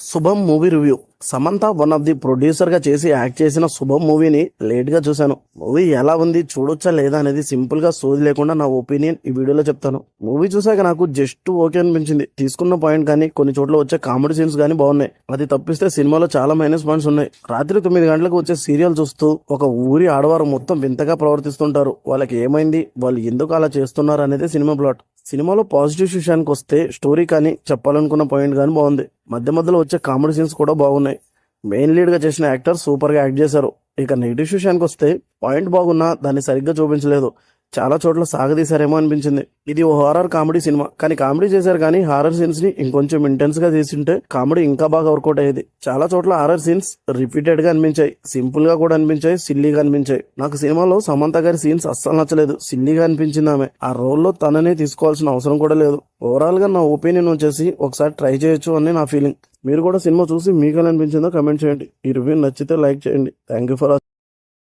శుభం movie review. Samantha one of the producer గా చేసి యాక్ట్ చేసిన శుభం మూవీని లేట్ గా చూశాను. మూవీ ఎలా ఉంది, చూడొచ్చా లేదా అనేది సింపుల్ గా సోది లేకుండా నా ఒపీనియన్ ఈ వీడియోలో చెప్తాను. మూవీ చూసాక నాకు జస్ట్ ఓకే అనిపించింది. తీసుకున్న పాయింట్ కానీ కొన్ని చోట్ల వచ్చే కామెడీ సీన్స్ కానీ బాగున్నాయి. అది తప్పిస్తే సినిమాలో చాలా మైనస్ పాయింట్స్ ఉన్నాయి. రాత్రి 9 గంటలకు వచ్చే సీరియల్ చూస్తూ ఒక ఊరి ఆడవారు మొత్తం వింతగా ప్రవర్తిస్తుంటారు. వాళ్ళకి ఏమైంది, వాళ్ళు ఎందుకు అలా చేస్తున్నారు అనేది సినిమా ప్లాట్. సినిమాలో పాజిటివ్ విషయానికి వస్తే స్టోరీ కానీ చెప్పాలనుకున్న పాయింట్ కానీ బాగుంది. మధ్య మధ్యలో వచ్చే కామెడీ సీన్స్ కూడా బాగున్నాయి. మెయిన్ లీడ్ గా చేసిన యాక్టర్ సూపర్ గా యాక్ట్ చేశారు. ఇక నెగిటివ్ విషయానికి వస్తే పాయింట్ బాగున్నా దాన్ని సరిగ్గా చూపించలేదు. చాలా చోట్ల సాగదీశారేమో అనిపించింది. ఇది ఓ హారర్ కామెడీ సినిమా, కానీ కామెడీ చేశారు కానీ హారర్ సీన్స్ ని ఇంకొంచెం ఇంటెన్స్ గా తీసుంటే కామెడీ ఇంకా బాగా వర్కౌట్ అయ్యేది. చాలా చోట్ల హారర్ సీన్స్ రిపీటెడ్ గా అనిపించాయి, సింపుల్ గా కూడా అనిపించాయి, సిల్లీగా అనిపించాయి. నాకు సినిమాలో సమంత గారి సీన్స్ అస్సలు నచ్చలేదు. సిల్లీగా అనిపించింది. ఆమె ఆ రోల్లో తననే తీసుకోవాల్సిన అవసరం కూడా లేదు. ఓవరాల్ గా నా ఒపీనియన్ వచ్చేసి ఒకసారి ట్రై చేయొచ్చు అని నా ఫీలింగ్. మీరు కూడా సినిమా చూసి మీకు ఎలా అనిపించిందో కమెంట్ చేయండి. ఈ రివ్యూ నచ్చితే లైక్ చేయండి. Thank you for